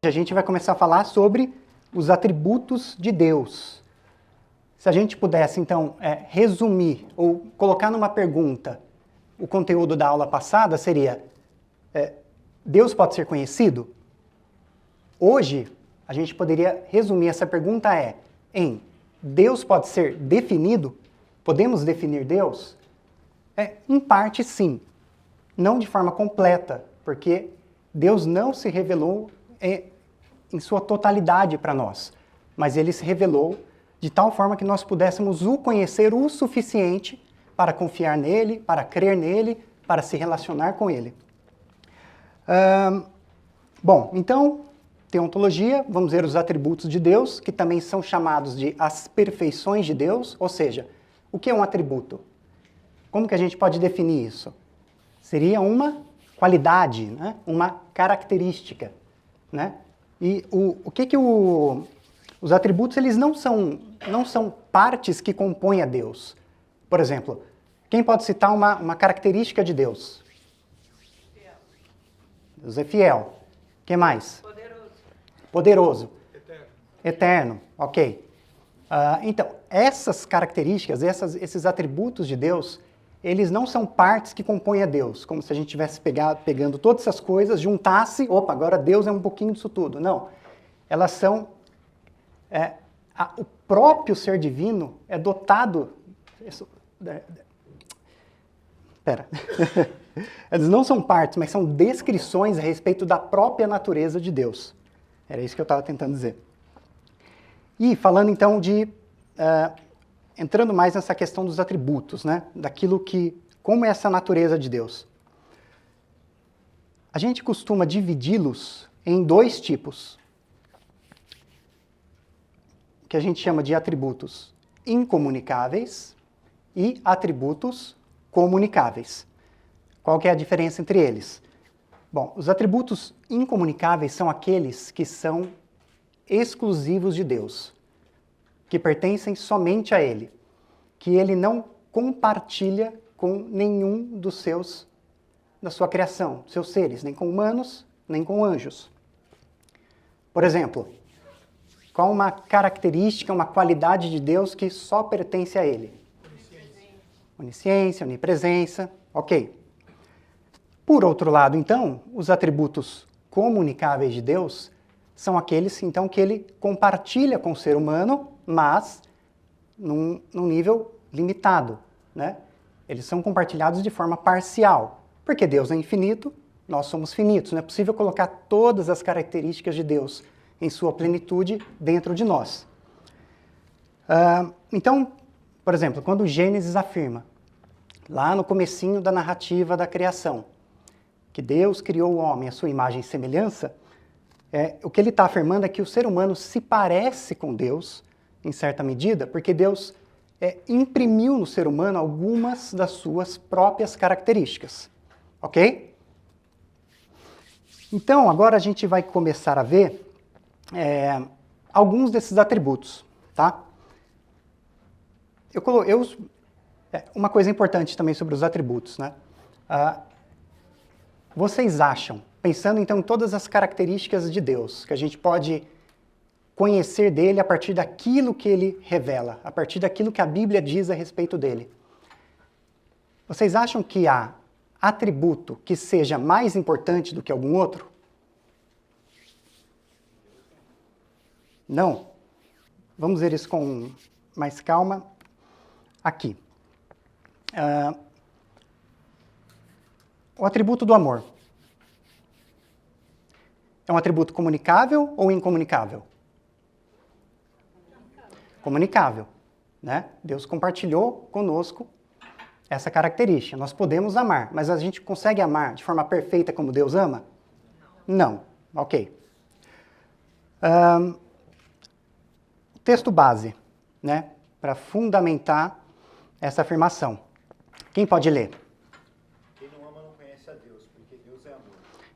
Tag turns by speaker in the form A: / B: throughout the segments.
A: a gente vai começar a falar sobre os atributos de Deus. Se a gente pudesse, então, resumir ou colocar numa pergunta o conteúdo da aula passada, seria: Deus pode ser conhecido? Hoje, a gente poderia resumir essa pergunta em Deus pode ser definido? Podemos definir Deus? Em parte, sim. Não de forma completa, porque Deus não se revelou em sua totalidade para nós, mas Ele se revelou de tal forma que nós pudéssemos o conhecer o suficiente para confiar nele, para crer nele, para se relacionar com ele. Bom, então, teontologia, vamos ver os atributos de Deus, que também são chamados de as perfeições de Deus, ou seja, o que é um atributo? Como que a gente pode definir isso? Seria uma qualidade, né? Uma característica, né? E os atributos, eles não são partes que compõem a Deus. Por exemplo, quem pode citar uma característica de Deus?
B: Fiel.
A: Deus é fiel. O que mais?
B: Poderoso.
A: Poderoso.
C: Eterno.
A: Eterno, ok. Então, essas características, esses atributos de Deus, eles não são partes que compõem a Deus, como se a gente estivesse pegando todas essas coisas, juntasse, opa, agora Deus é um pouquinho disso tudo. Não. Elas são... o próprio ser divino é dotado... Eles não são partes, mas são descrições a respeito da própria natureza de Deus. Era isso que eu estava tentando dizer. E falando então entrando mais nessa questão dos atributos, né? Como é essa natureza de Deus. A gente costuma dividi-los em dois tipos, que a gente chama de atributos incomunicáveis e atributos comunicáveis. Qual que é a diferença entre eles? Bom, os atributos incomunicáveis são aqueles que são exclusivos de Deus, que pertencem somente a Ele, que Ele não compartilha com nenhum da sua criação, seus seres, nem com humanos, nem com anjos. Por exemplo, qual uma característica, uma qualidade de Deus que só pertence a Ele? Onisciência, onipresença, ok. Por outro lado, então, os atributos comunicáveis de Deus são aqueles, então, que Ele compartilha com o ser humano, mas num nível limitado, né? Eles são compartilhados de forma parcial, porque Deus é infinito, nós somos finitos, não é possível colocar todas as características de Deus em sua plenitude dentro de nós. Então, por exemplo, quando Gênesis afirma, lá no comecinho da narrativa da criação, que Deus criou o homem à sua imagem e semelhança, o que ele está afirmando é que o ser humano se parece com Deus, em certa medida, porque Deus imprimiu no ser humano algumas das suas próprias características. Ok? Então, agora a gente vai começar a ver alguns desses atributos, tá? Uma coisa importante também sobre os atributos, né? Vocês acham, pensando então em todas as características de Deus, que a gente pode conhecer dele a partir daquilo que ele revela, a partir daquilo que a Bíblia diz a respeito dele, vocês acham que há atributo que seja mais importante do que algum outro? Não? Vamos ver isso com mais calma aqui. O atributo do amor. É um atributo comunicável ou incomunicável? Comunicável, né? Deus compartilhou conosco essa característica. Nós podemos amar, mas a gente consegue amar de forma perfeita como Deus ama? Não. Ok. Texto base, né? Para fundamentar essa afirmação. Quem pode ler?
C: Quem não ama não conhece a Deus, porque Deus é amor.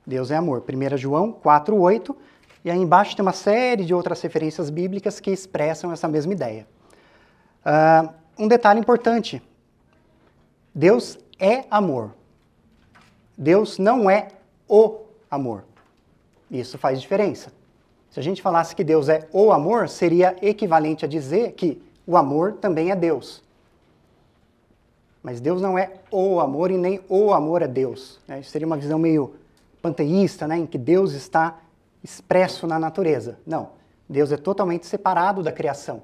A: Deus é amor. 1 João 4:8. E aí embaixo tem uma série de outras referências bíblicas que expressam essa mesma ideia. Um detalhe importante. Deus é amor. Deus não é o amor. Isso faz diferença. Se a gente falasse que Deus é o amor, seria equivalente a dizer que o amor também é Deus. Mas Deus não é o amor e nem o amor é Deus. Isso seria uma visão meio panteísta, né, em que Deus está expresso na natureza. Não, Deus é totalmente separado da criação.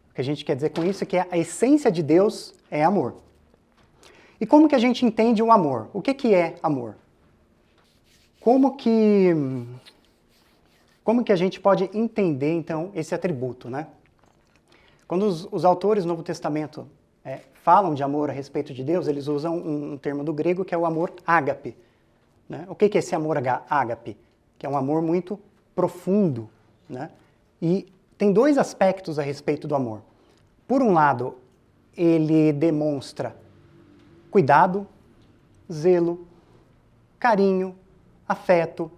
A: O que a gente quer dizer com isso é que a essência de Deus é amor. E como que a gente entende o amor? O que é amor? Como que a gente pode entender, então, esse atributo, né? Quando os autores do Novo Testamento falam de amor a respeito de Deus, eles usam um termo do grego que é o amor ágape. Né? O que é esse amor ágape? Que é um amor muito profundo. Né? E tem dois aspectos a respeito do amor. Por um lado, ele demonstra cuidado, zelo, carinho, afeto,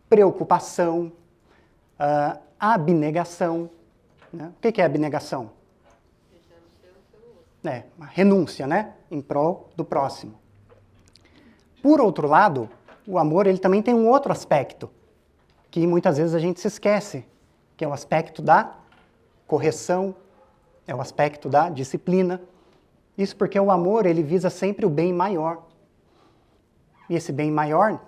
A: preocupação, abnegação. Né? O que é abnegação? Uma renúncia, né? Em prol do próximo. Por outro lado, o amor ele também tem um outro aspecto, que muitas vezes a gente se esquece, que é o aspecto da correção, é o aspecto da disciplina. Isso porque o amor ele visa sempre o bem maior. E esse bem maior,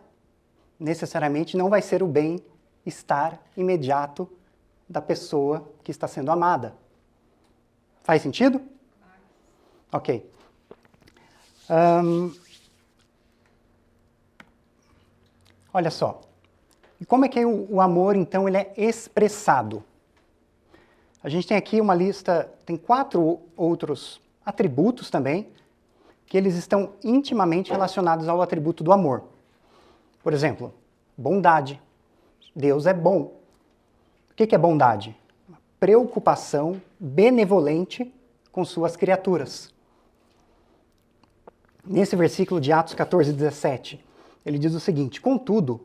A: necessariamente, não vai ser o bem-estar imediato da pessoa que está sendo amada. Faz sentido? Ok. Olha só. E como é que o amor, então, ele é expressado? A gente tem aqui uma lista, tem 4 outros atributos também, que eles estão intimamente relacionados ao atributo do amor. Por exemplo, bondade. Deus é bom. O que é bondade? Preocupação benevolente com suas criaturas. Nesse versículo de Atos 14, 17, ele diz o seguinte: contudo,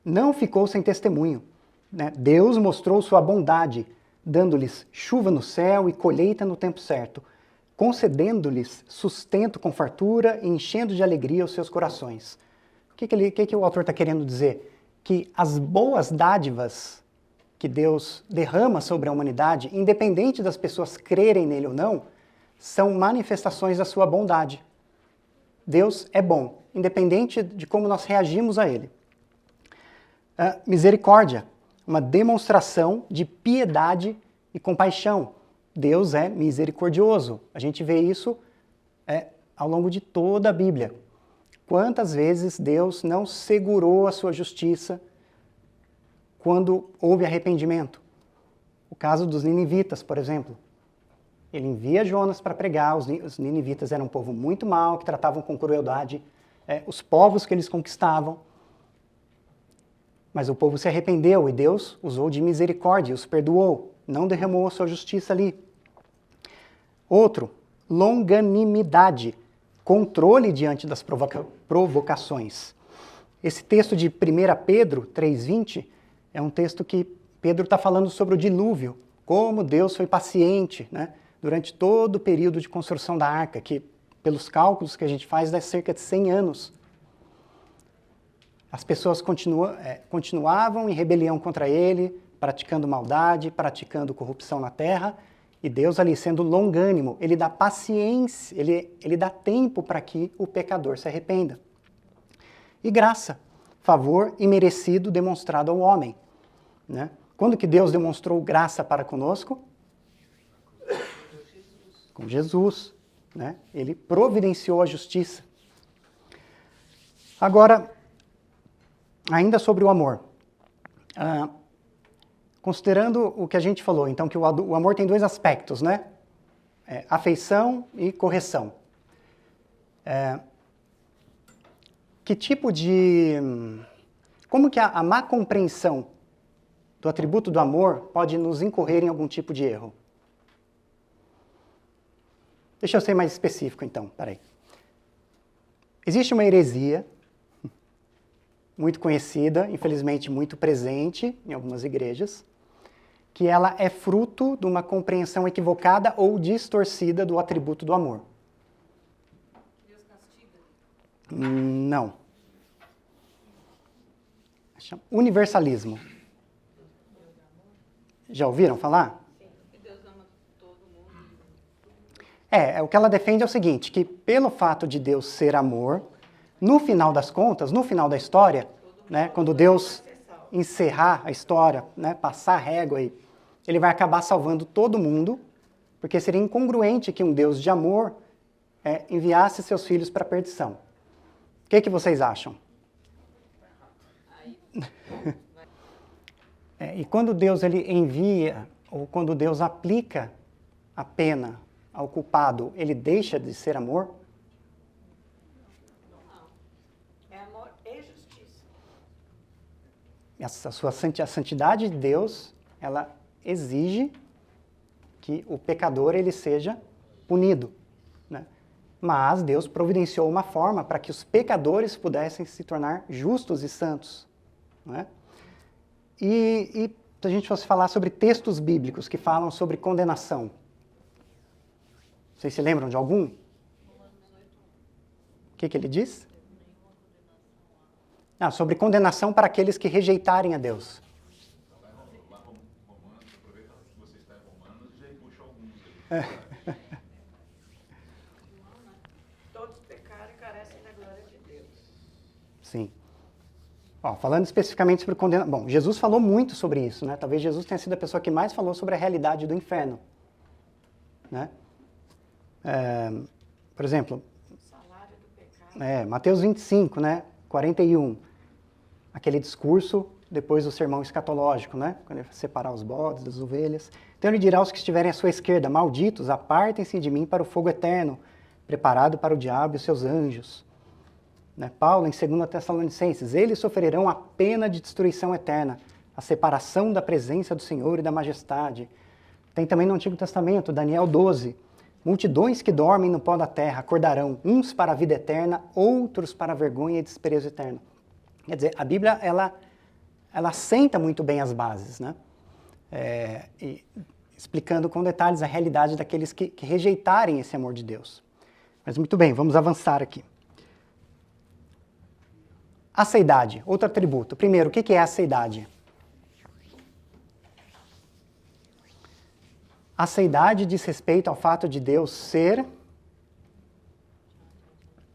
A: não ficou sem testemunho. Né? Deus mostrou sua bondade, dando-lhes chuva no céu e colheita no tempo certo, concedendo-lhes sustento com fartura e enchendo de alegria os seus corações. O que o autor está querendo dizer? Que as boas dádivas que Deus derrama sobre a humanidade, independente das pessoas crerem nele ou não, são manifestações da sua bondade. Deus é bom, independente de como nós reagimos a ele. Misericórdia, uma demonstração de piedade e compaixão. Deus é misericordioso. A gente vê isso ao longo de toda a Bíblia. Quantas vezes Deus não segurou a sua justiça quando houve arrependimento? O caso dos ninivitas, por exemplo. Ele envia Jonas para pregar, os ninivitas eram um povo muito mau, que tratavam com crueldade os povos que eles conquistavam. Mas o povo se arrependeu e Deus usou de misericórdia, os perdoou, não derramou a sua justiça ali. Outro, longanimidade, controle diante das provocações. Esse texto de 1 Pedro 3,20 é um texto que Pedro está falando sobre o dilúvio, como Deus foi paciente, né, durante todo o período de construção da arca, que pelos cálculos que a gente faz dá cerca de 100 anos. As pessoas continuavam em rebelião contra ele, praticando maldade, praticando corrupção na terra, e Deus ali sendo longânimo, ele dá paciência, ele dá tempo para que o pecador se arrependa. E graça, favor imerecido demonstrado ao homem. Né? Quando que Deus demonstrou graça para conosco? Com Jesus. Né? Ele providenciou a justiça. Agora, ainda sobre o amor. Considerando o que a gente falou, então, que o amor tem 2 aspectos, né? Afeição e correção. Que tipo de... Como que a má compreensão do atributo do amor pode nos incorrer em algum tipo de erro? Deixa eu ser mais específico, então. Peraí. Existe uma heresia muito conhecida, infelizmente muito presente em algumas igrejas, que ela é fruto de uma compreensão equivocada ou distorcida do atributo do amor.
B: Deus castiga?
A: Não. Chama universalismo. Já ouviram falar?
B: Que Deus ama todo mundo.
A: O que ela defende é o seguinte, que pelo fato de Deus ser amor, no final das contas, no final da história, né, quando Deus encerrar a história, né, passar a régua aí, ele vai acabar salvando todo mundo, porque seria incongruente que um Deus de amor enviasse seus filhos para a perdição. O que vocês acham? E quando Deus ele envia, ou quando Deus aplica a pena ao culpado, ele deixa de ser amor?
D: É amor e justiça.
A: A santidade de Deus, ela exige que o pecador ele seja punido, né? Mas Deus providenciou uma forma para que os pecadores pudessem se tornar justos e santos, né? E se a gente fosse falar sobre textos bíblicos que falam sobre condenação, vocês se lembram de algum? O que ele diz? Sobre condenação para aqueles que rejeitarem a Deus.
E: Romanos, aproveita que você está em Romanos e já puxa alguns aí.
D: Todos pecaram e carecem da glória de Deus.
A: Sim. Falando especificamente sobre condenação. Bom, Jesus falou muito sobre isso, né? Talvez Jesus tenha sido a pessoa que mais falou sobre a realidade do inferno, né? Por exemplo,
D: O salário do pecado.
A: Mateus 25, né? 41. Aquele discurso depois do sermão escatológico, né? Quando ele vai separar os bodes das ovelhas. Então ele dirá aos que estiverem à sua esquerda: malditos, apartem-se de mim para o fogo eterno, preparado para o diabo e os seus anjos. Né? Paulo, em 2 Tessalonicenses, eles sofrerão a pena de destruição eterna, a separação da presença do Senhor e da majestade. Tem também no Antigo Testamento, Daniel 12, multidões que dormem no pó da terra acordarão, uns para a vida eterna, outros para a vergonha e desprezo eterno. Quer dizer, a Bíblia, ela assenta muito bem as bases, né? E explicando com detalhes a realidade daqueles que rejeitarem esse amor de Deus. Mas muito bem, vamos avançar aqui. Aceidade, outro atributo. Primeiro, o que é aceidade? Aceidade diz respeito ao fato de Deus ser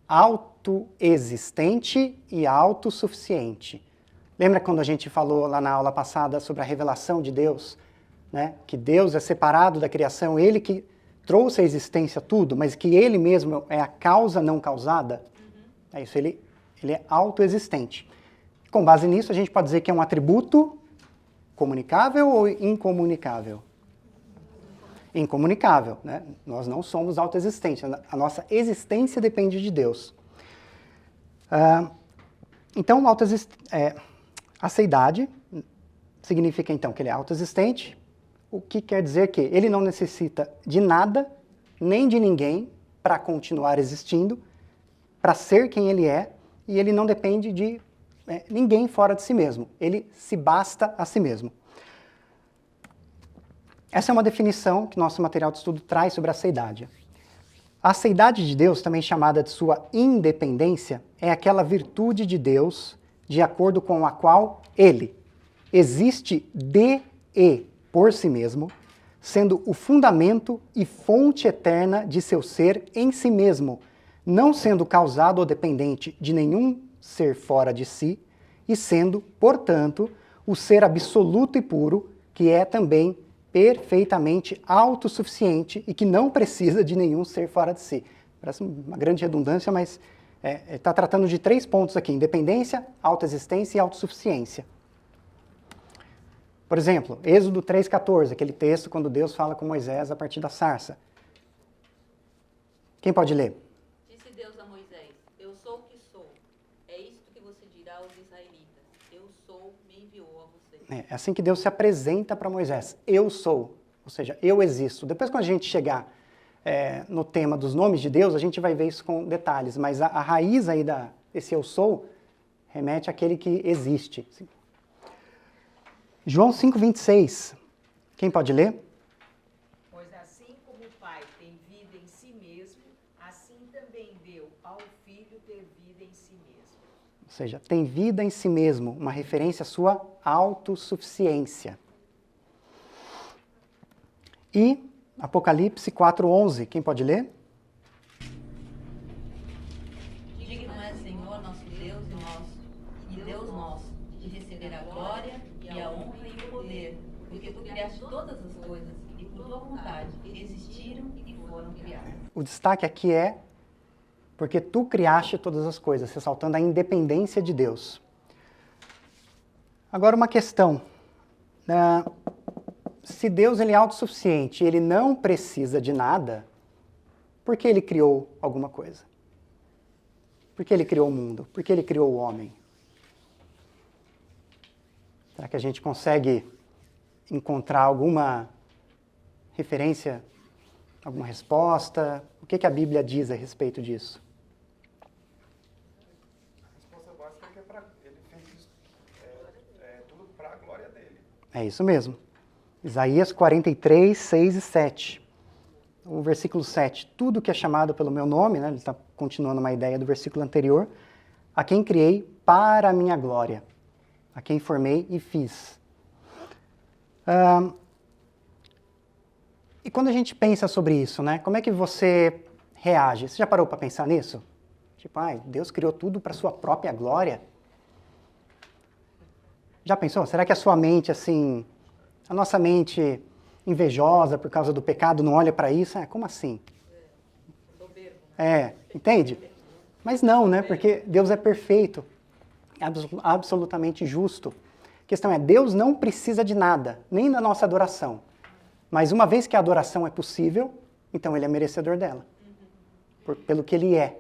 A: autoexistente e autossuficiente. Lembra quando a gente falou lá na aula passada sobre a revelação de Deus, né? Que Deus é separado da criação, Ele que trouxe à existência tudo, mas que Ele mesmo é a causa não causada? É isso, Ele é autoexistente. Com base nisso, a gente pode dizer que é um atributo comunicável ou incomunicável? Incomunicável, né? Nós não somos autoexistentes, a nossa existência depende de Deus. Então, aceidade significa então que ele é autoexistente, o que quer dizer que ele não necessita de nada, nem de ninguém, para continuar existindo, para ser quem ele é, e ele não depende de ninguém fora de si mesmo. Ele se basta a si mesmo. Essa é uma definição que nosso material de estudo traz sobre a aceidade. A aceidade de Deus, também chamada de sua independência, é aquela virtude de Deus de acordo com a qual ele existe de e por si mesmo, sendo o fundamento e fonte eterna de seu ser em si mesmo, não sendo causado ou dependente de nenhum ser fora de si, e sendo, portanto, o ser absoluto e puro, que é também perfeitamente autossuficiente e que não precisa de nenhum ser fora de si. Parece uma grande redundância, mas está tratando de 3 pontos aqui: independência, autoexistência e autossuficiência. Por exemplo, Êxodo 3,14, aquele texto quando Deus fala com Moisés a partir da sarça. Quem pode ler?
B: Disse Deus a Moisés: eu sou o que sou. É isto que você dirá aos israelitas: eu sou, me enviou a você.
A: É assim que Deus se apresenta para Moisés. Eu sou, ou seja, eu existo. Depois, quando a gente chegar no tema dos nomes de Deus, a gente vai ver isso com detalhes, mas a raiz aí desse eu sou remete àquele que existe. João 5,26. Quem pode ler?
D: Pois assim como o Pai tem vida em si mesmo, assim também deu ao Filho ter vida em si mesmo.
A: Ou seja, tem vida em si mesmo, uma referência à sua autossuficiência. E Apocalipse 4:11, quem pode ler?
B: Digno é, Senhor, nosso Deus e Deus nosso, de receber a glória e a honra e o poder, porque tu criaste todas as coisas e por tua vontade existiram e foram criadas.
A: O destaque aqui é porque tu criaste todas as coisas, ressaltando a independência de Deus. Agora uma questão. Se Deus ele é autossuficiente, ele não precisa de nada, por que ele criou alguma coisa? Por que ele criou o mundo? Por que ele criou o homem? Será que a gente consegue encontrar alguma referência, alguma resposta? O que a Bíblia diz a respeito disso?
F: A resposta básica é que ele fez isso, tudo para a glória dele.
A: É isso mesmo. Isaías 43, 6 e 7. O versículo 7. Tudo que é chamado pelo meu nome, né, ele está continuando uma ideia do versículo anterior, a quem criei para a minha glória, a quem formei e fiz. E quando a gente pensa sobre isso, né, como é que você reage? Você já parou para pensar nisso? Tipo, Deus criou tudo para a sua própria glória? Já pensou? Será que a sua mente, assim, a nossa mente invejosa por causa do pecado não olha para isso? Como assim? Entende? Mas não, né? Porque Deus é perfeito, absolutamente justo. A questão é, Deus não precisa de nada, nem da nossa adoração. Mas uma vez que a adoração é possível, então Ele é merecedor dela. Pelo que Ele é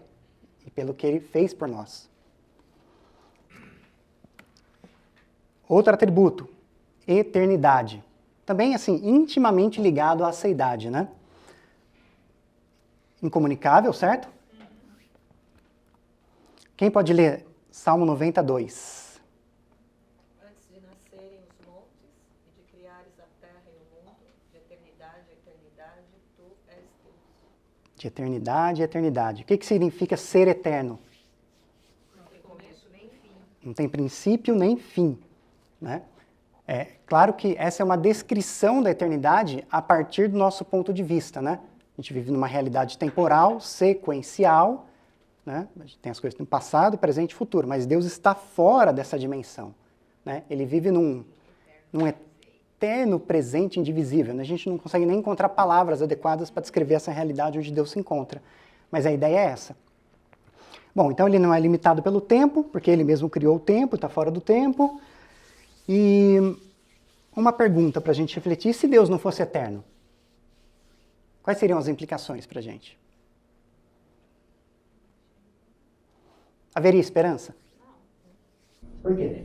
A: e pelo que Ele fez por nós. Outro atributo, eternidade. Também, assim, intimamente ligado à seidade, né? Incomunicável, certo? Quem pode ler Salmo 92?
G: Antes de nascerem os montes e de criares a terra e o mundo, de eternidade a eternidade, tu és Deus.
A: De eternidade a eternidade. O que significa ser eterno?
D: Não tem começo nem fim.
A: Não tem princípio nem fim, né? É claro que essa é uma descrição da eternidade a partir do nosso ponto de vista, né? A gente vive numa realidade temporal, sequencial, né? A gente tem as coisas no passado, presente e futuro, mas Deus está fora dessa dimensão, né? Ele vive num eterno presente indivisível, né? A gente não consegue nem encontrar palavras adequadas para descrever essa realidade onde Deus se encontra, mas a ideia é essa. Bom, então ele não é limitado pelo tempo, porque ele mesmo criou o tempo, está fora do tempo. E uma pergunta para a gente refletir: se Deus não fosse eterno, quais seriam as implicações para a gente? Haveria esperança? Por quê?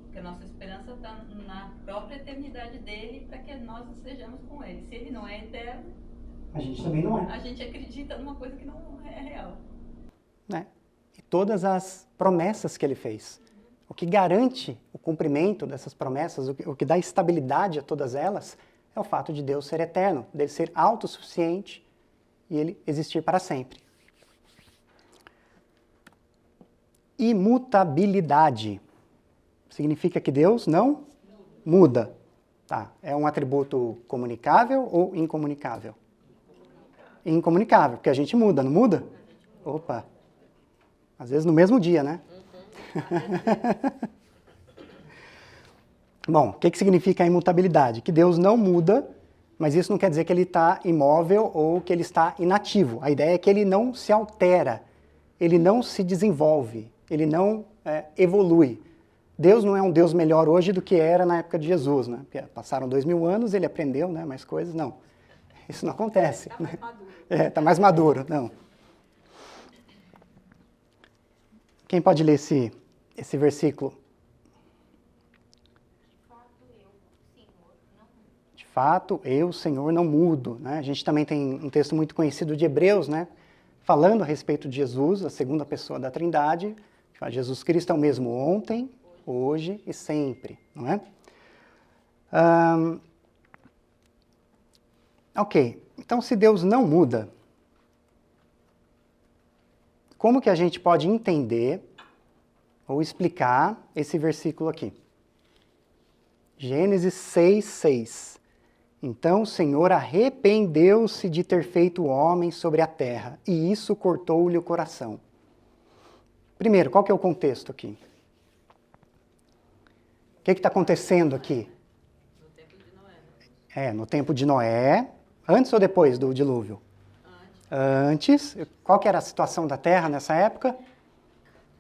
B: Porque a nossa esperança está na própria eternidade dele, para que nós sejamos com ele. Se ele não é eterno,
A: A gente também não é.
B: a gente acredita numa coisa que não é real.
A: Né? E todas as promessas que ele fez. O que garante o cumprimento dessas promessas, o que dá estabilidade a todas elas, é o fato de Deus ser eterno, dele ser autossuficiente e ele existir para sempre. Imutabilidade. Significa que Deus não muda. Tá. É um atributo comunicável ou incomunicável? Incomunicável, porque a gente muda, não muda? Opa! Às vezes no mesmo dia, né? Bom, o que significa a imutabilidade? Que Deus não muda, mas isso não quer dizer que ele está imóvel ou que ele está inativo. A ideia é que ele não se altera, ele não se desenvolve, ele não evolui. Deus não é um Deus melhor hoje do que era na época de Jesus, né? Porque passaram 2000 anos, ele aprendeu, né, mais coisas. Não, isso não acontece. Está mais maduro. Está mais maduro, não. Quem pode ler esse versículo? De fato, eu, Senhor, não mudo. Né? A gente também tem um texto muito conhecido de Hebreus, né? Falando a respeito de Jesus, a segunda pessoa da Trindade. Jesus Cristo é o mesmo ontem, hoje e sempre. Não é? Ok, então se Deus não muda, como que a gente pode entender ou explicar esse versículo aqui? Gênesis 6:6. Então o Senhor arrependeu-se de ter feito o homem sobre a terra, e isso cortou-lhe o coração. Primeiro, qual que é o contexto aqui? O que está acontecendo aqui?
B: No tempo de Noé.
A: No tempo de Noé, antes ou depois do dilúvio? Antes. Qual que era a situação da terra nessa época?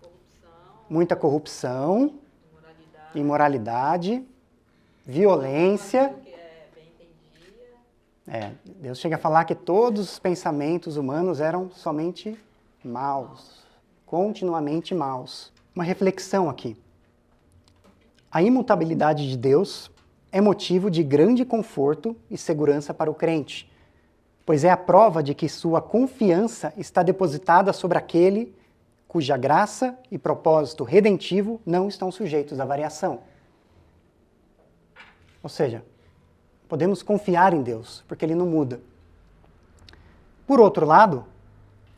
B: Corrupção,
A: Muita corrupção,
B: imoralidade,
A: imoralidade, violência.
B: que bem entendia.
A: Deus chega a falar que todos os pensamentos humanos eram somente maus, continuamente maus. Uma reflexão aqui. A imutabilidade de Deus é motivo de grande conforto e segurança para o crente, pois é a prova de que sua confiança está depositada sobre aquele cuja graça e propósito redentivo não estão sujeitos à variação. Ou seja, podemos confiar em Deus, porque Ele não muda. Por outro lado,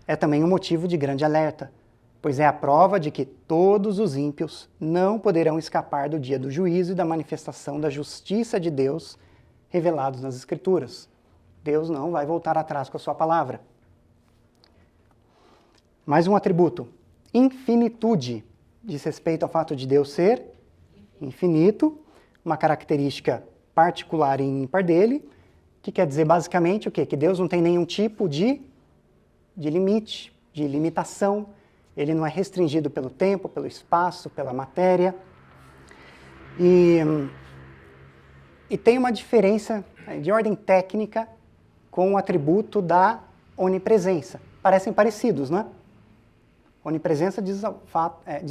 A: é também um motivo de grande alerta, pois é a prova de que todos os ímpios não poderão escapar do dia do juízo e da manifestação da justiça de Deus revelados nas Escrituras. Deus não vai voltar atrás com a sua palavra. Mais um atributo, infinitude, diz respeito ao fato de Deus ser infinito, uma característica particular e ímpar dele, que quer dizer basicamente o quê? Que Deus não tem nenhum tipo de limite, de limitação. Ele não é restringido pelo tempo, pelo espaço, pela matéria. E tem uma diferença de ordem técnica com o atributo da onipresença. Parecem parecidos, né? Onipresença diz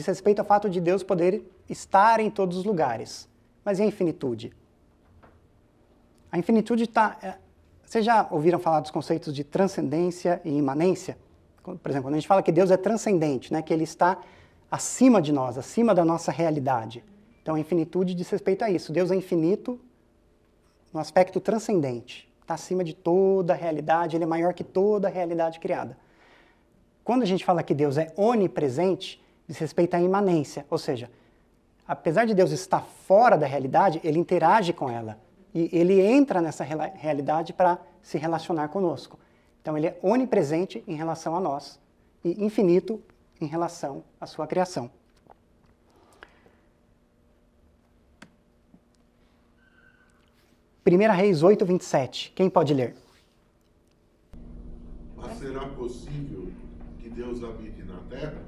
A: respeito ao fato de Deus poder estar em todos os lugares. Mas e a infinitude? A infinitude está... Vocês já ouviram falar dos conceitos de transcendência e imanência? Por exemplo, quando a gente fala que Deus é transcendente, né, que Ele está acima de nós, acima da nossa realidade. Então a infinitude diz respeito a isso. Deus é infinito no aspecto transcendente. Está acima de toda a realidade, Ele é maior que toda a realidade criada. Quando a gente fala que Deus é onipresente, diz respeito à imanência, ou seja, apesar de Deus estar fora da realidade, Ele interage com ela. E Ele entra nessa realidade para se relacionar conosco. Então Ele é onipresente em relação a nós e infinito em relação à sua criação. Primeira Reis 8, 27. Quem pode ler?
H: Mas será possível que Deus habite na terra?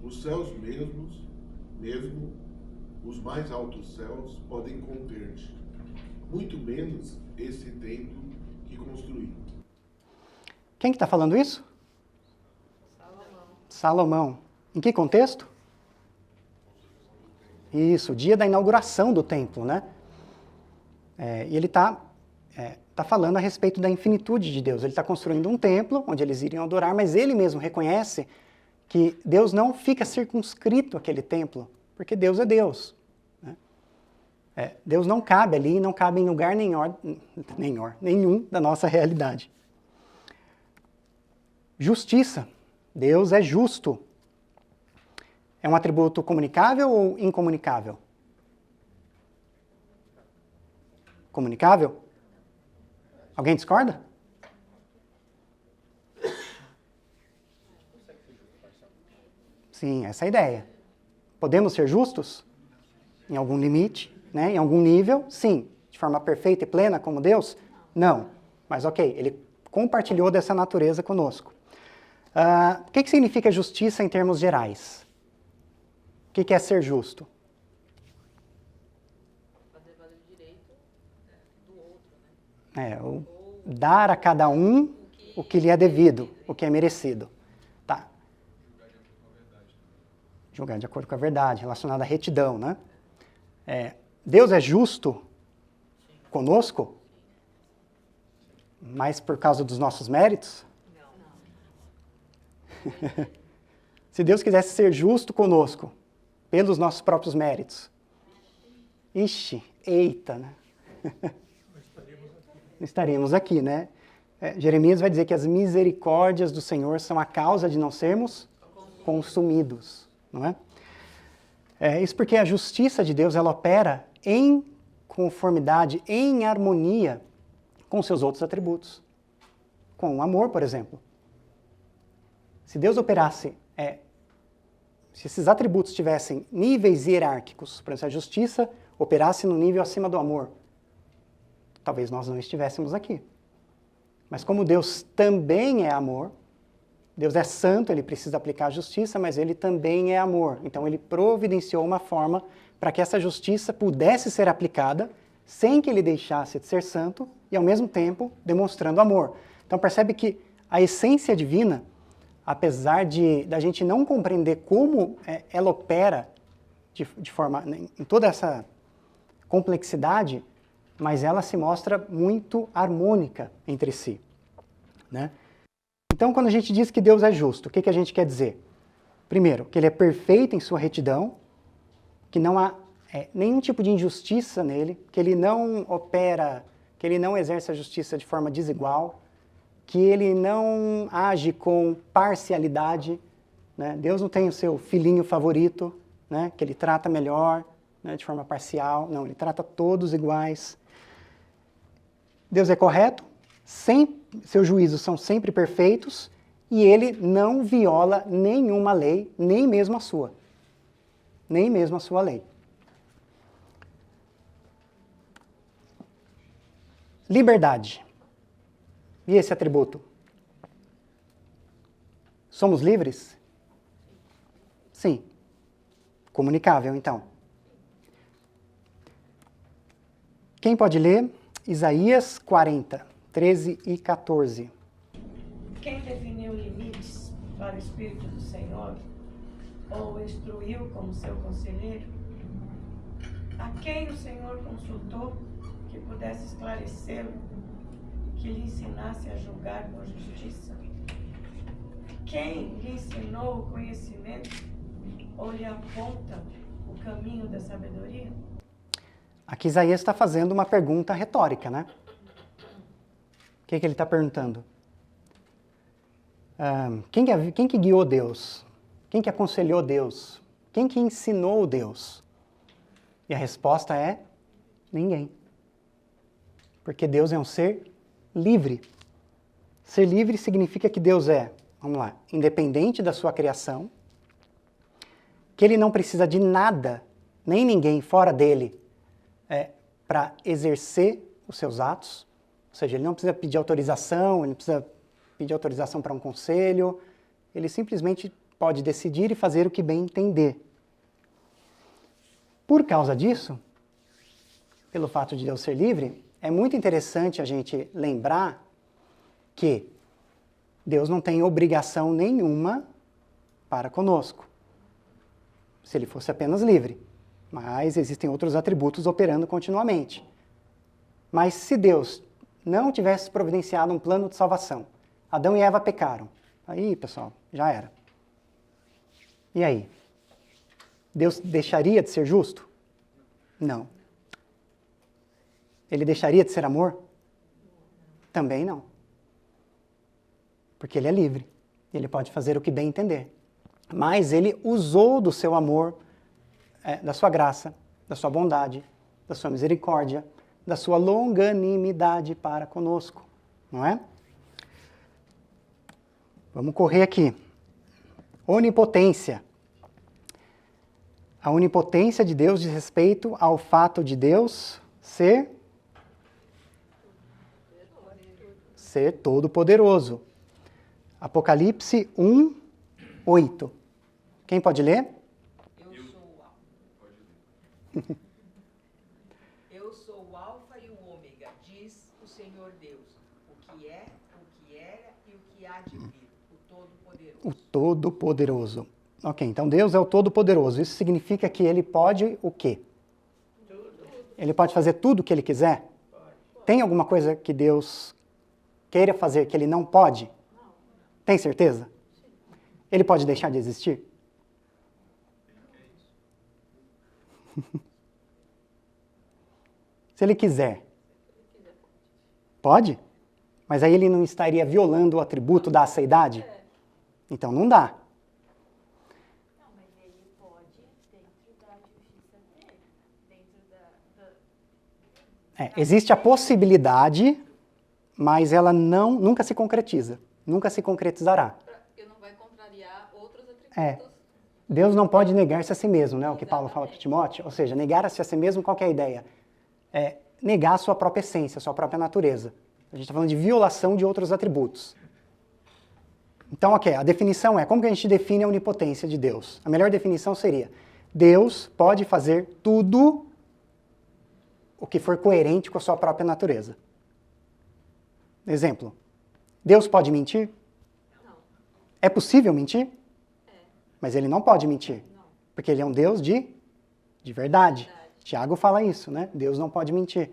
H: Os céus mesmo os mais altos céus podem conter-te, muito menos esse templo que construí.
A: Quem que está falando isso?
G: Salomão.
A: Salomão. Em que contexto? Isso, o dia da inauguração do templo, né? E ele está falando a respeito da infinitude de Deus. Ele está construindo um templo onde eles iriam adorar, mas ele mesmo reconhece que Deus não fica circunscrito àquele templo, porque Deus é Deus. Né? Deus não cabe ali, não cabe em lugar nenhum da nossa realidade. Justiça. Deus é justo. É um atributo comunicável ou incomunicável? Comunicável? Alguém discorda? Sim, essa é a ideia. Podemos ser justos? Em algum limite, né? Em algum nível? Sim. De forma perfeita e plena como Deus? Não. Mas ok, Ele compartilhou dessa natureza conosco. O que significa justiça em termos gerais? O que é ser justo?
B: Fazer valer o direito do outro, né?
A: Dar a cada um o que lhe é devido, o que é merecido. Tá. Julgar de acordo com a verdade, relacionado à retidão, né? Deus é justo conosco? Mas por causa dos nossos méritos? Se Deus quisesse ser justo conosco, pelos nossos próprios méritos, eita, né? Não estaríamos aqui, né? Jeremias vai dizer que as misericórdias do Senhor são a causa de não sermos consumidos, não é? Isso porque a justiça de Deus, ela opera em conformidade, em harmonia com seus outros atributos. Com o amor, por exemplo. Se Deus operasse, se esses atributos tivessem níveis hierárquicos, por exemplo, a justiça operasse no nível acima do amor, talvez nós não estivéssemos aqui. Mas como Deus também é amor, Deus é santo, ele precisa aplicar a justiça, mas ele também é amor. Então ele providenciou uma forma para que essa justiça pudesse ser aplicada sem que ele deixasse de ser santo e ao mesmo tempo demonstrando amor. Então percebe que a essência divina, apesar da gente não compreender como ela opera de forma, em toda essa complexidade, mas ela se mostra muito harmônica entre si, né? Então, quando a gente diz que Deus é justo, o que a gente quer dizer? Primeiro, que ele é perfeito em sua retidão, que não há nenhum tipo de injustiça nele, que ele não opera, que ele não exerce a justiça de forma desigual, que ele não age com parcialidade, né? Deus não tem o seu filhinho favorito, né, que ele trata melhor, né, de forma parcial. Não, ele trata todos iguais. Deus é correto, seus juízos são sempre perfeitos e ele não viola nenhuma lei, nem mesmo a sua. Nem mesmo a sua lei. Liberdade. E esse atributo? Somos livres? Sim. Comunicável, então. Quem pode ler? Isaías 40, 13 e 14.
I: Quem definiu limites para o Espírito do Senhor, ou instruiu como seu conselheiro? A quem o Senhor consultou que pudesse esclarecê-lo, que lhe ensinasse a julgar com justiça? Quem lhe ensinou o conhecimento, ou lhe aponta o caminho da sabedoria?
A: Aqui Isaías está fazendo uma pergunta retórica, né? O que ele está perguntando? Quem que guiou Deus? Quem que aconselhou Deus? Quem que ensinou Deus? E a resposta é ninguém. Porque Deus é um ser livre. Ser livre significa que Deus é, vamos lá, independente da sua criação, que ele não precisa de nada, nem ninguém fora dele, para exercer os seus atos. Ou seja, ele não precisa pedir autorização, ele não precisa pedir autorização para um conselho, ele simplesmente pode decidir e fazer o que bem entender. Por causa disso, pelo fato de Deus ser livre, é muito interessante a gente lembrar que Deus não tem obrigação nenhuma para conosco, se ele fosse apenas livre. Mas existem outros atributos operando continuamente. Mas se Deus não tivesse providenciado um plano de salvação, Adão e Eva pecaram. Aí, pessoal, já era. E aí? Deus deixaria de ser justo? Não. Ele deixaria de ser amor? Também não. Porque ele é livre. Ele pode fazer o que bem entender. Mas ele usou do seu amor, da sua graça, da sua bondade, da sua misericórdia, da sua longanimidade para conosco, não é? Vamos correr aqui. Onipotência. A onipotência de Deus diz respeito ao fato de Deus ser todo-poderoso. Apocalipse 1, 8. Quem pode ler?
D: Eu sou o Alfa. Eu sou o Alfa e o Ômega, diz o Senhor Deus, o que é, o que era e o que há de vir, o Todo-Poderoso.
A: O Todo-Poderoso. Ok, então Deus é o Todo-Poderoso. Isso significa que ele pode o quê? Ele pode fazer tudo o que ele quiser? Tem alguma coisa que Deus queira fazer que ele não pode? Tem certeza? Ele pode deixar de existir? Se ele quiser. Pode? Mas aí ele não estaria violando o atributo da aceidade? Então não dá.
J: Não, mas ele pode, dentro da justiça dele, dentro
A: Existe a possibilidade, mas ela nunca se concretiza. Nunca se concretizará.
G: Porque não vai contrariar outros atributos.
A: Deus não pode negar-se a si mesmo, né? O que Paulo fala para Timóteo. Ou seja, negar-se a si mesmo, qual que é a ideia? É negar a sua própria essência, a sua própria natureza. A gente está falando de violação de outros atributos. Então, ok, a definição é, como que a gente define a onipotência de Deus? A melhor definição seria, Deus pode fazer tudo o que for coerente com a sua própria natureza. Exemplo, Deus pode mentir?
G: Não.
A: É possível mentir? Mas ele não pode mentir, porque ele é um Deus de verdade. Tiago fala isso, né? Deus não pode mentir.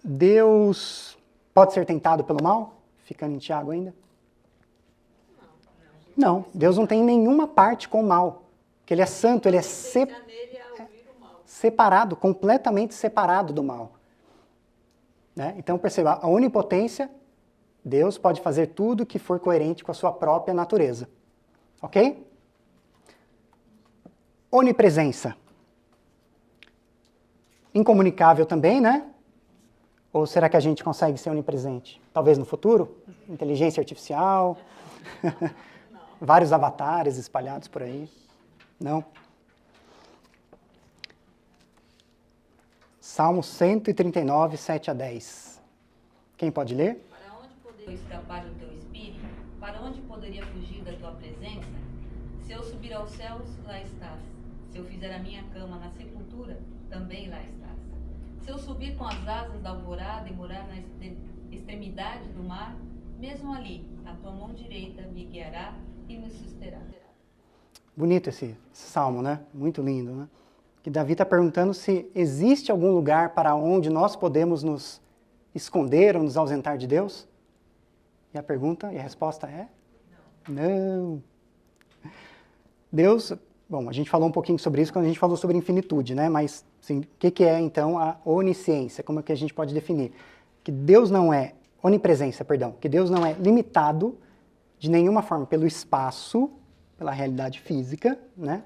A: Deus pode ser tentado pelo mal? Ficando em Tiago ainda? Não, Deus não tem nenhuma parte com o mal. Porque ele é santo, ele é separado, completamente separado do mal. Né? Então perceba, a onipotência, Deus pode fazer tudo que for coerente com a sua própria natureza. Ok? Onipresença. Incomunicável também, né? Ou será que a gente consegue ser onipresente? Talvez no futuro? Inteligência artificial? Vários avatares espalhados por aí? Não? Salmo 139, 7 a 10. Quem pode ler?
B: Para onde poderia escapar do teu espírito? Para onde poderia fugir da tua presença? Se eu subir aos céus, lá estás. Se eu fizer a minha cama na sepultura, também lá estás. Se eu subir com as asas da alvorada e morar na extremidade do mar, mesmo ali, a tua mão direita me guiará e me susterá.
A: Bonito esse salmo, né? Muito lindo, né? Que Davi está perguntando se existe algum lugar para onde nós podemos nos esconder ou nos ausentar de Deus? E a pergunta e a resposta é? Não. Deus, bom, a gente falou um pouquinho sobre isso quando a gente falou sobre infinitude, né? Mas, assim, o que é, então, a onisciência? Como é que a gente pode definir? Que Deus não é, onipresença, perdão, que Deus não é limitado de nenhuma forma pelo espaço, pela realidade física, né?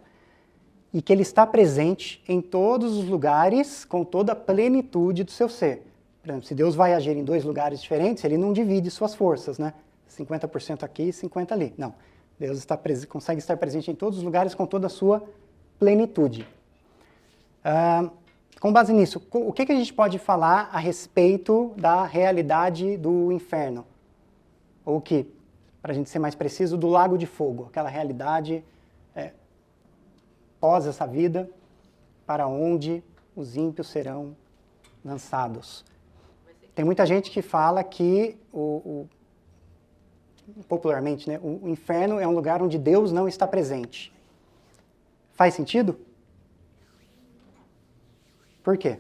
A: E que Ele está presente em todos os lugares com toda a plenitude do seu ser. Por exemplo, se Deus vai agir em 2 lugares diferentes, Ele não divide suas forças, né? 50% aqui e 50% ali. Não. Deus consegue estar presente em todos os lugares com toda a sua plenitude. Com base nisso, o que a gente pode falar a respeito da realidade do inferno? Ou que, para a gente ser mais preciso, do lago de fogo, aquela realidade pós essa vida, para onde os ímpios serão lançados. Tem muita gente que fala que, popularmente, né, o inferno é um lugar onde Deus não está presente. Faz sentido? Por quê?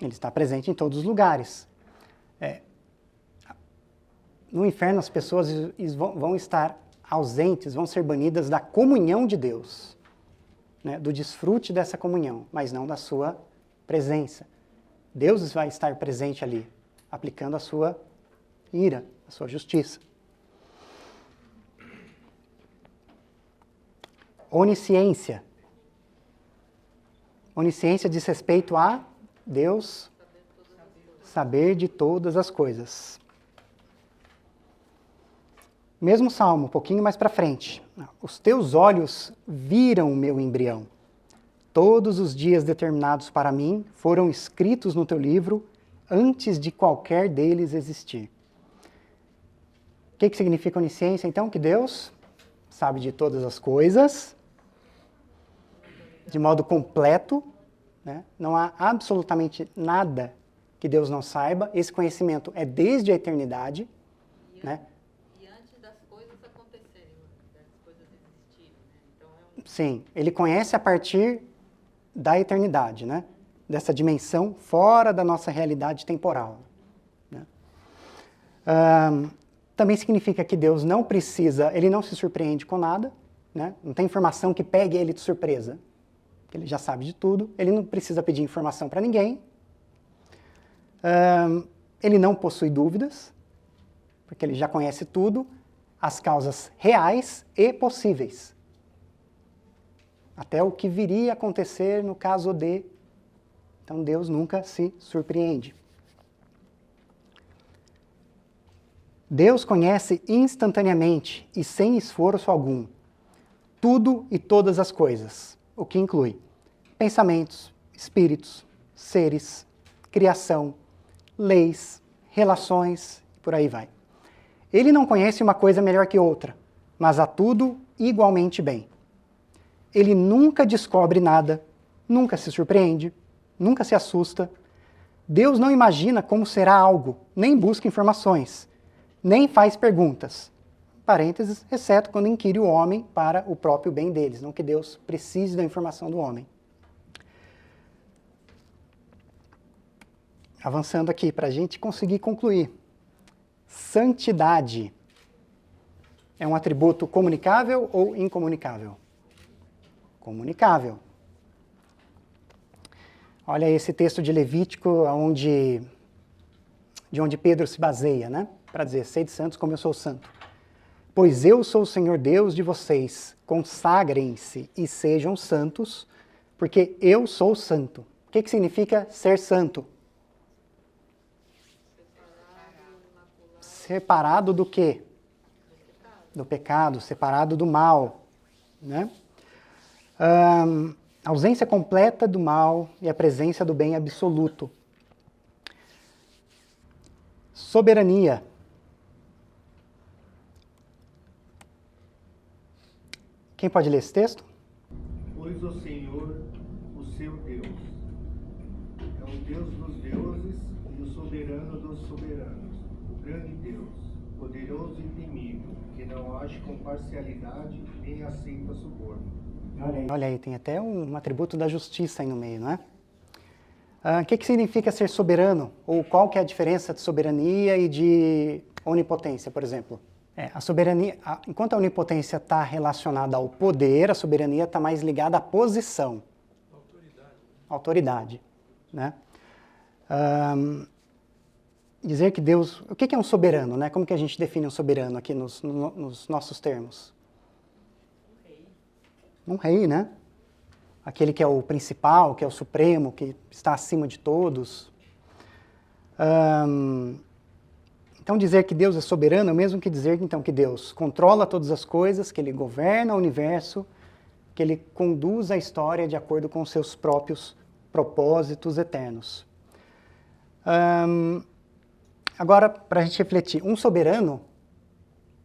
A: Ele está presente em todos os lugares. No inferno, as pessoas vão estar ausentes, vão ser banidas da comunhão de Deus, né, do desfrute dessa comunhão, mas não da sua presença. Deus vai estar presente ali, aplicando a sua ira, a sua justiça. Onisciência. Onisciência diz respeito a Deus saber de todas as coisas. Mesmo salmo, um pouquinho mais para frente. Os teus olhos viram o meu embrião. Todos os dias determinados para mim foram escritos no teu livro antes de qualquer deles existir. O que significa onisciência, então? Que Deus sabe de todas as coisas, de modo completo, né? Não há absolutamente nada que Deus não saiba. Esse conhecimento é desde a eternidade, né? Sim, ele conhece a partir da eternidade, né? Dessa dimensão fora da nossa realidade temporal. Né? Também significa que Deus não precisa, ele não se surpreende com nada, né? Não tem informação que pegue ele de surpresa. Ele já sabe de tudo, ele não precisa pedir informação para ninguém. Ele não possui dúvidas, porque ele já conhece tudo, as causas reais e possíveis. até o que viria a acontecer no caso de. Então Deus nunca se surpreende. Deus conhece instantaneamente e sem esforço algum tudo e todas as coisas, o que inclui pensamentos, espíritos, seres, criação, leis, relações, e por aí vai. Ele não conhece uma coisa melhor que outra, mas a tudo igualmente bem. Ele nunca descobre nada, nunca se surpreende, nunca se assusta. Deus não imagina como será algo, nem busca informações, nem faz perguntas. Parênteses, exceto quando inquire o homem para o próprio bem deles, não que Deus precise da informação do homem. Avançando aqui, para a gente conseguir concluir. Santidade é um atributo comunicável ou incomunicável? Comunicável. Olha esse texto de Levítico, de onde Pedro se baseia, né? Para dizer, sede santos como eu sou santo. Pois eu sou o Senhor Deus de vocês, consagrem-se e sejam santos, porque eu sou santo. O que significa ser santo? Separado do quê? Do pecado, separado do mal, né? A ausência completa do mal e a presença do bem absoluto. Soberania. Quem pode ler esse texto?
C: Pois o Senhor, o seu Deus, é o Deus dos deuses e o soberano dos soberanos, o grande Deus, poderoso e temível, que não age com parcialidade nem aceita suborno.
A: Olha aí, tem até um atributo da justiça aí no meio, não é? O que significa ser soberano? Ou qual que é a diferença de soberania e de onipotência, por exemplo? A soberania, enquanto a onipotência está relacionada ao poder, a soberania está mais ligada à posição. Autoridade. Né? Dizer que Deus... O que é um soberano? Né? Como que a gente define um soberano aqui nos nossos termos? Um rei, né? Aquele que é o principal, que é o supremo, que está acima de todos. Então, dizer que Deus é soberano é o mesmo que dizer então, que Deus controla todas as coisas, que Ele governa o universo, que Ele conduz a história de acordo com os seus próprios propósitos eternos. Agora, para a gente refletir, um soberano,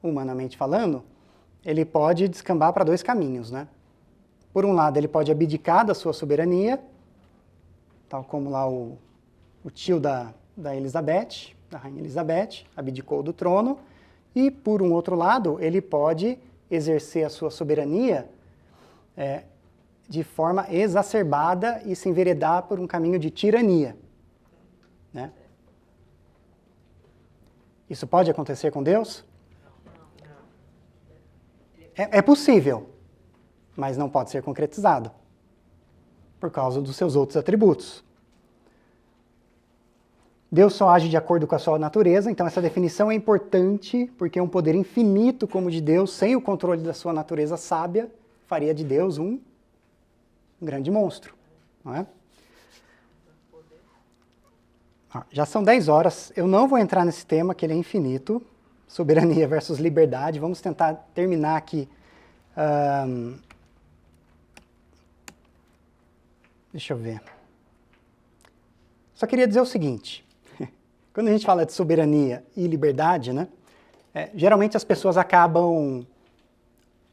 A: humanamente falando, ele pode descambar para dois caminhos, né? Por um lado, ele pode abdicar da sua soberania, tal como lá o tio da Elizabeth, da rainha Elizabeth, abdicou do trono, e por um outro lado, ele pode exercer a sua soberania de forma exacerbada e se enveredar por um caminho de tirania. Né? Isso pode acontecer com Deus? É possível, mas não pode ser concretizado, por causa dos seus outros atributos. Deus só age de acordo com a sua natureza, então essa definição é importante, porque um poder infinito como o de Deus, sem o controle da sua natureza sábia, faria de Deus um grande monstro. Não é? Já são 10 horas, eu não vou entrar nesse tema, que ele é infinito, soberania versus liberdade, vamos tentar terminar aqui. Deixa eu ver. Só queria dizer o seguinte, quando a gente fala de soberania e liberdade, né, geralmente as pessoas acabam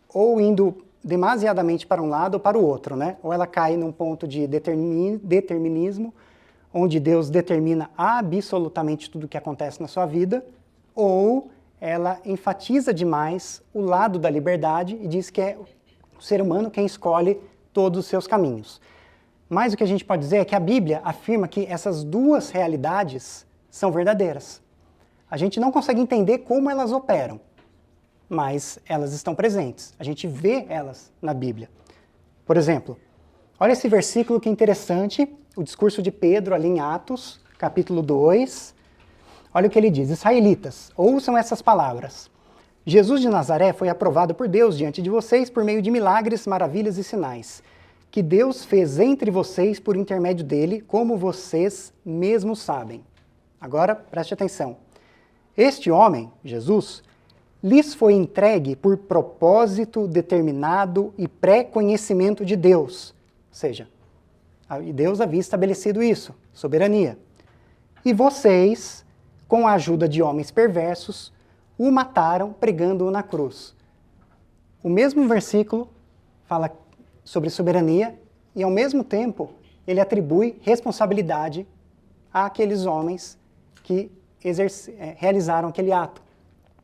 A: ou indo demasiadamente para um lado ou para o outro, né? Ou ela cai num ponto de determinismo, onde Deus determina absolutamente tudo o que acontece na sua vida, ou ela enfatiza demais o lado da liberdade e diz que é o ser humano quem escolhe todos os seus caminhos. Mas o que a gente pode dizer é que a Bíblia afirma que essas duas realidades são verdadeiras. A gente não consegue entender como elas operam, mas elas estão presentes. A gente vê elas na Bíblia. Por exemplo, olha esse versículo que interessante, o discurso de Pedro ali em Atos, capítulo 2. Olha o que ele diz: Israelitas, ouçam essas palavras. Jesus de Nazaré foi aprovado por Deus diante de vocês por meio de milagres, maravilhas e sinais, que Deus fez entre vocês por intermédio dele, como vocês mesmos sabem. Agora, preste atenção. Este homem, Jesus, lhes foi entregue por propósito determinado e pré-conhecimento de Deus. Ou seja, Deus havia estabelecido isso, soberania. E vocês, com a ajuda de homens perversos, o mataram pregando-o na cruz. O mesmo versículo fala sobre soberania e, ao mesmo tempo, ele atribui responsabilidade àqueles homens que realizaram aquele ato.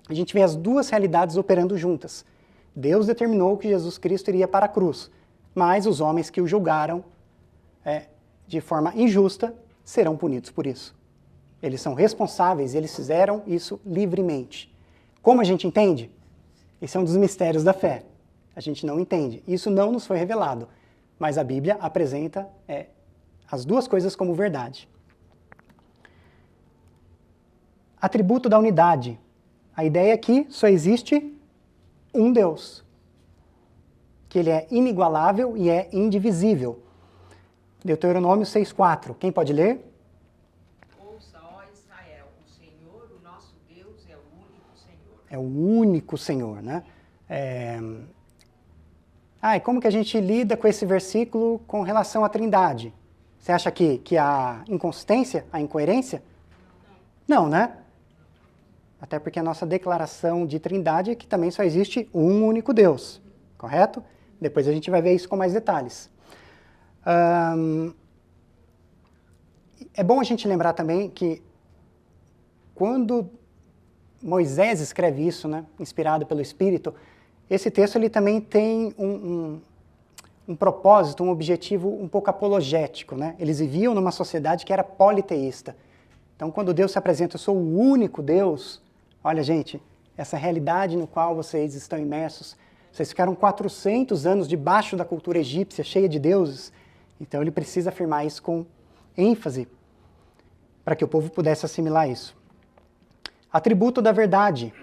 A: A gente vê as duas realidades operando juntas. Deus determinou que Jesus Cristo iria para a cruz, mas os homens que o julgaram de forma injusta serão punidos por isso. Eles são responsáveis e eles fizeram isso livremente. Como a gente entende? Esse é um dos mistérios da fé. A gente não entende. Isso não nos foi revelado, mas a Bíblia apresenta as duas coisas como verdade. Atributo da unidade. A ideia é que só existe um Deus, que ele é inigualável e é indivisível. Deuteronômio 6,4. Quem pode ler?
D: Ouça, ó Israel, o Senhor, o nosso Deus, é o único Senhor.
A: É o único Senhor, né? E como que a gente lida com esse versículo com relação à Trindade? Você acha que há inconsistência, há incoerência? Não, né? Até porque a nossa declaração de Trindade é que também só existe um único Deus, correto? Depois a gente vai ver isso com mais detalhes. É bom a gente lembrar também que quando Moisés escreve isso, né, inspirado pelo Espírito, esse texto ele também tem um propósito, um objetivo um pouco apologético, né? Eles viviam numa sociedade que era politeísta. Então, quando Deus se apresenta, eu sou o único Deus, olha, gente, essa realidade no qual vocês estão imersos, vocês ficaram 400 anos debaixo da cultura egípcia, cheia de deuses, então ele precisa afirmar isso com ênfase, para que o povo pudesse assimilar isso. Atributo da verdade.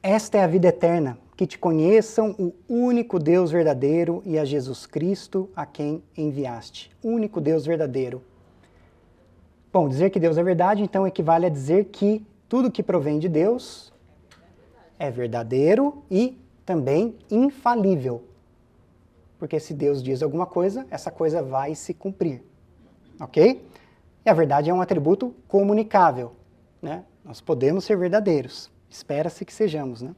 A: Esta é a vida eterna, que te conheçam o único Deus verdadeiro e a Jesus Cristo a quem enviaste. Único Deus verdadeiro. Bom, dizer que Deus é verdade, então, equivale a dizer que tudo que provém de Deus é verdadeiro e também infalível. Porque se Deus diz alguma coisa, essa coisa vai se cumprir. Ok? E a verdade é um atributo comunicável, né? Nós podemos ser verdadeiros. Espera-se que sejamos, né?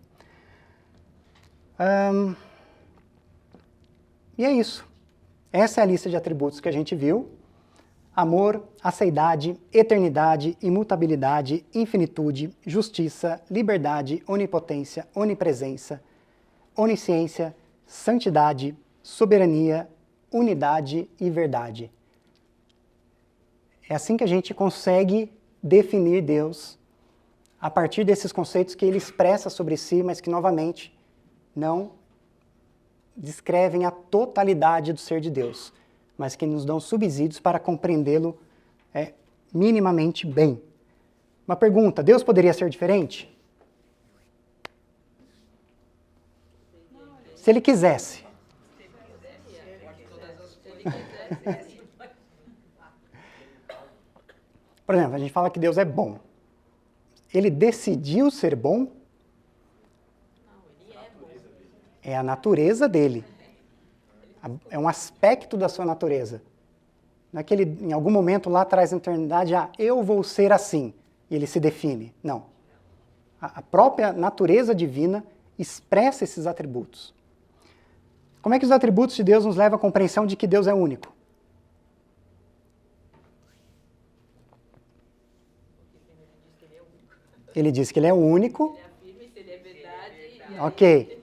A: E é isso. Essa é a lista de atributos que a gente viu. Amor, aceidade, eternidade, imutabilidade, infinitude, justiça, liberdade, onipotência, onipresença, onisciência, santidade, soberania, unidade e verdade. É assim que a gente consegue definir Deus a partir desses conceitos que ele expressa sobre si, mas que, novamente, não descrevem a totalidade do ser de Deus, mas que nos dão subsídios para compreendê-lo minimamente bem. Uma pergunta, Deus poderia ser diferente? Se ele quisesse. Por exemplo, a gente fala que Deus é bom. Ele decidiu ser bom? É a natureza dele. É um aspecto da sua natureza. Não é que ele, em algum momento lá atrás na eternidade, eu vou ser assim, e ele se define. Não. A própria natureza divina expressa esses atributos. Como é que os atributos de Deus nos levam à compreensão de que Deus é único? Ele diz que ele é único. Ok.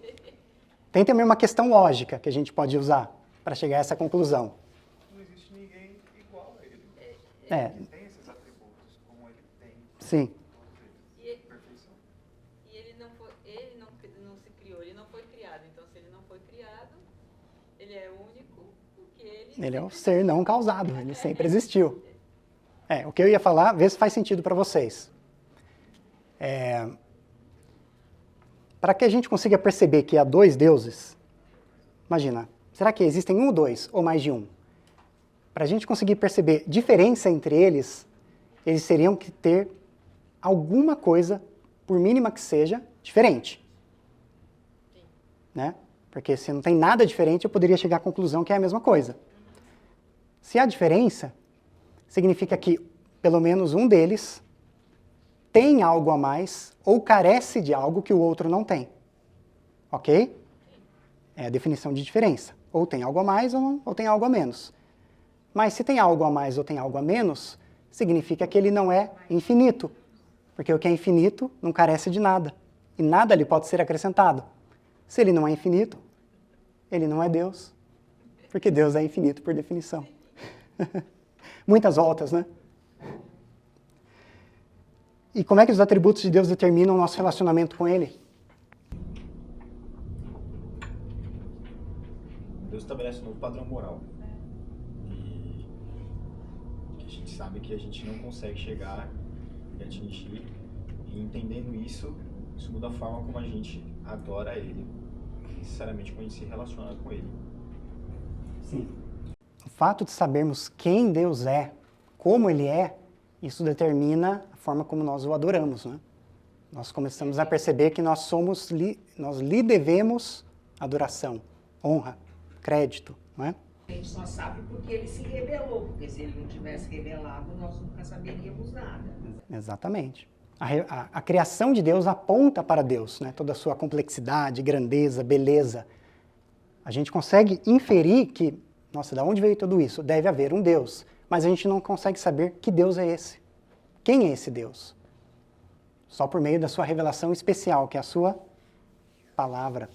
A: Tem também uma questão lógica que a gente pode usar para chegar a essa conclusão.
F: Não existe ninguém igual a ele.
A: Ele
F: tem esses atributos, como ele tem.
A: Sim.
G: E ele não se criou, ele não foi criado. Então, se ele não foi criado, ele é único porque
A: ele é um ser não causado, ele sempre existiu. O que eu ia falar, vê se faz sentido para vocês. para que a gente consiga perceber que há dois deuses, imagina, será que existem um ou dois, ou mais de um? Para a gente conseguir perceber diferença entre eles, eles teriam que ter alguma coisa, por mínima que seja, diferente. Né? Porque se não tem nada diferente, eu poderia chegar à conclusão que é a mesma coisa. Se há diferença, significa que pelo menos um deles tem algo a mais ou carece de algo que o outro não tem. Ok? É a definição de diferença. Ou tem algo a mais ou tem algo a menos. Mas se tem algo a mais ou tem algo a menos, significa que ele não é infinito. Porque o que é infinito não carece de nada. E nada lhe pode ser acrescentado. Se ele não é infinito, ele não é Deus. Porque Deus é infinito por definição. Muitas voltas, né? E como é que os atributos de Deus determinam o nosso relacionamento com Ele?
K: Deus estabelece um novo padrão moral. E a gente sabe que a gente não consegue chegar e atingir. E entendendo isso, isso muda a forma como a gente adora Ele. Necessariamente como a gente se relaciona com Ele.
A: Sim. O fato de sabermos quem Deus é, como Ele é, isso determina a forma como nós o adoramos, né? Nós começamos a perceber que nós lhe devemos adoração, honra, crédito, não é?
D: A gente só sabe porque ele se rebelou, porque se ele não tivesse rebelado, nós nunca saberíamos nada.
A: Exatamente. A criação de Deus aponta para Deus, né? Toda a sua complexidade, grandeza, beleza. A gente consegue inferir que, nossa, de onde veio tudo isso? Deve haver um Deus. Mas a gente não consegue saber que Deus é esse. Quem é esse Deus? Só por meio da sua revelação especial, que é a sua palavra.